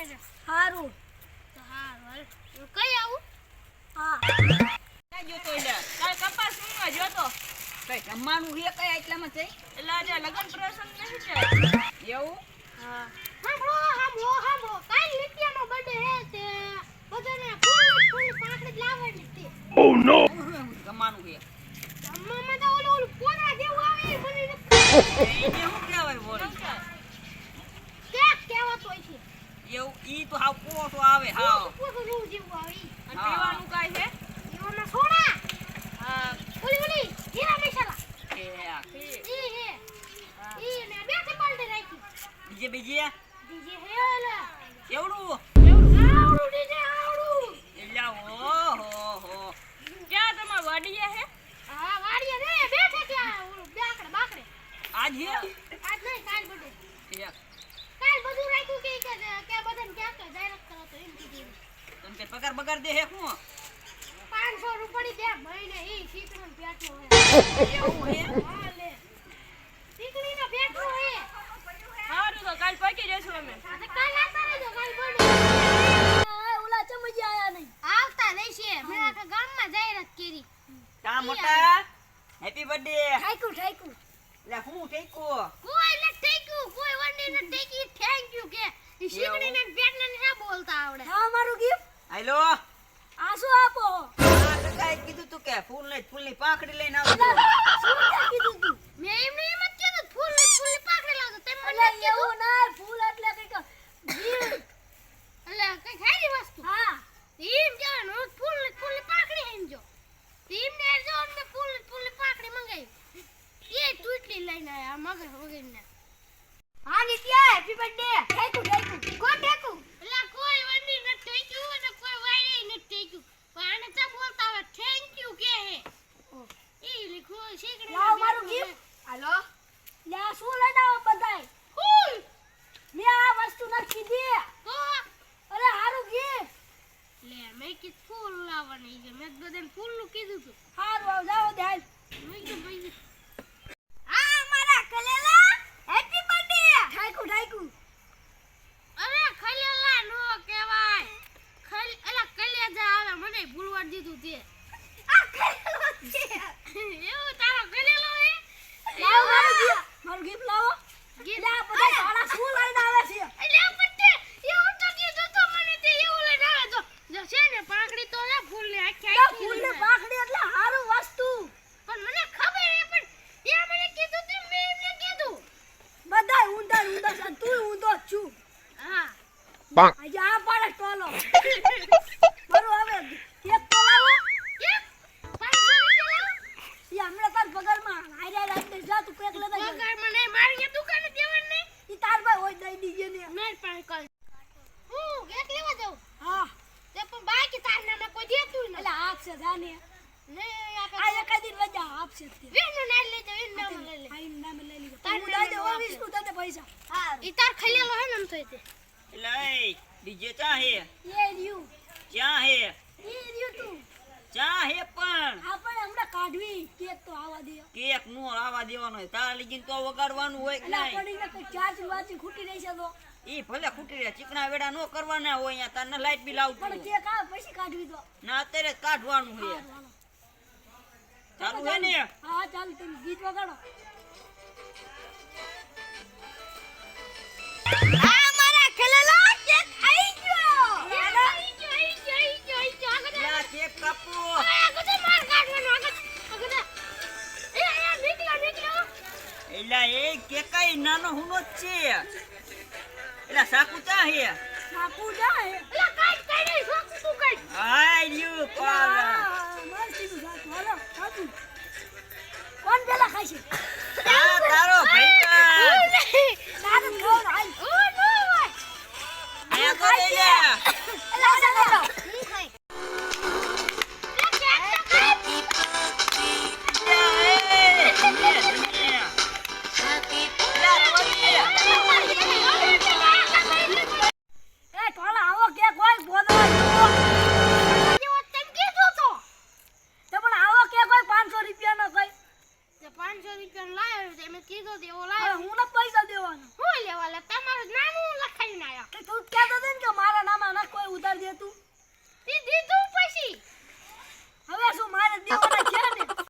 કાઈ હારું તો હારું હું કઈ આવું હા ના જોતો એટલે કાલ કપાસ વીણવા જોતો કઈ જમવાનું હે કઈ એટલામાં થઈ એટલે આજે લગન પ્રસંગ નહીં છે એવું હા હાંભળો કાઈ લીટિયાનો બર્થડે હે તે બધાને ફૂલ પાકડી લાવવાની છે ઓ નો જમવાનું હે જમવામાં તો ઓલું પોરા જેવું આવે મને એને શું કહેવાય બોલ કેક કેવાતો હોય છે એવું ઈ તો હાવ પોટો આવે હાવ પોતું જેવું જેવું આવે અને પીવાનું કાઈ છે એમાં સોડા હા ઓલી જીરા મસાલા એ ઈ હે ઈ મે બે બાલટી રાખી બીજે ડીજે હે ઓલા એવડું આવડું ડીજે આવડું એટલે હો ક્યાં તમાર વાડીએ હે હા વાડીએ રે બેઠે ત્યાં ઓલું બાકડે આજ હે આજ નહીં કાલ બધું એક કાલ બધું રાખ્યું કે બધાને ક્યાં તો ડાયરેક્ટ કરો તો એમ કીધું તને કે પગાર બગાર દે હે હું 500 રૂપિયા દે મહિને ઈ શીકણનો પેટનો હે એવું હે હા લે શીકણીનો પેટનો હે સારું તો કાલ પહોંચી જશું અમે આ તો કાલ આવતા રહેજો કાલ બધું ઓલા ચમજી આયા નહીં આવતા રહેશે મેં આખા ગામમાં જાહેરાત કરી તા મોટા હેપી બર્થડે ઠાઈકું એટલે હું ઠેકો કોઈ ન ટેક્યું કોઈ વંડી ન ટેકી થેન્ક યુ કે ઈ શીકણીને પેટને ના બોલતા આવડે હા મારું ગિફ્ટ હાલો આ શું આપો આ કાકાએ કીધું તું કે ફૂલની પાંખડી લઈને આવજો શું કીધું તું મેં એમને એમ જ કીધું ફૂલની પાકડી લાવજો તેમ મને એટલે એવું ના ફૂલ એટલે કઈક ગિફ્ટ એટલે કઈ ખારી વસ્તુ હા એમ કહેવાનું હું ફૂલની પાકડી સમજો એમને જો મેં ફૂલની પાકડી મંગાવી એ તૂટલી લઈને આયા મગર વગરને હા નિત્યા હેપી બર્થડે ઠાઈકું કોણ ઠાઈકું એટલે કોઈ વંડી ન ટેક્યું અને કોઈ વાયરે ન ટેક્યું પણ આને તો બોલતા આવે થેન્ક યુ કે હે એ લીખો શીકડી લાવ મારું ગિફ્ટ હાલો લ્યા શું લઈને આવો બધાય ફૂલ મે આ વસ્તુ નથી કીધી તો અરે હારું ગિફ્ટ લે મેં કીધું ફૂલ લાવવાની છે મેં બધાને ફૂલનું કીધું તું હારું આવ જાવ ધ્યાન મેં કીધું ભાઈ હા મારા કલેલા હેપી બર્થડે ઠાઈકું અરે ખલેલા નો કહેવાય એલા કલેજા આવે મને ભૂલવા દીધું તે આ કલેલો છે એવું તારો કલેલો હે લાવ મારું ગિફ્ટ લાવો ગીલા બધા સાડા શું લઈને આવે છે એટલે પટ્ટે એવું તો કીધું તો મને તે એવું લઈને આવે તો જો છે ને પાંખડી તો ને ફૂલ ને આખી ફૂલની પાખડી એટલે હારું વસ્તુ પણ મને ખબર હે પણ એ મને કીધું તે મેં એમને કીધું બધા ઊંધા છે તું ઊંધો જ છું હા આજે આ પાડે ટોલો મારું હવે એક તો લાવો કે 500 રૂપિયા ઈ હમણાં તાર પગારમાં હારે રાતે જા તું પેક લેતા જા પગાર મને મારી દુકાને દેવાનું નહીં ઈ તાર ભાઈ હોય દઈ દીજે ને મેં પણ કલ હું એક લેવા જાઉં હા તે પણ બાકી તાર નામે કોઈ દેતું ન એટલે આપશે જાને નહીં આ એક દિન રજા આપશે તે વેનું ના લઈ જાવ એનું નામ લઈ લે આઈ નામ લઈ લીધો તાર તું નામે દાદે નો ઓવીસ નું તને પૈસા હા ઈ તાર ખલેલો હે નમ થઈ તે એટલે એ ડીજે ચા હે એ રહ્યું ચા હે એ રહ્યું તું ચા હે પણ આપણે હમણાં કાઢવી કેક તો આવા દે કેક નો આવા દેવાનો હોય તાર લીજીને તો વગાડવાનું હોય કે એટલે નહીં પડીને કઈ ચાર્જ વાંચી ખૂટી રહી છે તો ઈ ભલે ખૂટી રહ્યા ચીકણા વેડા નો કરવાના હોય અહીંયા તારને લાઈટ બિલ આવતું પણ કેક આવે પછી કાઢવી તો ના અત્યારે જ કાઢવાનું છે ચાલુ હે ને હા ચાલ તમે ગીત વગાડો આ મારા ખેલેલા કેક આવી ગયો લા કેક કાપો એલા એ કેકાઈ નાનો હુનો જ છે એલા સાકુ ચા હે બાપુ જાય હાય યુ પાલા મસ્તી નું સાથ હાલો સાચું કોણ પેલા ખાશે આ તારો ભાઈ સારું ખાવ ને હાલ આયા તો લઈ લે એલા સાગરો હું ખાઈ એ ટોલા આવો કેક હોય બોલો તો પણ આવો કેક હોય 500 રૂપિયા નો કઈ 500 રૂપિયા લાવ્યો મેં કીધું દેવો હવે લાવ્યો હું ને પૈસા દેવાના હું લેવા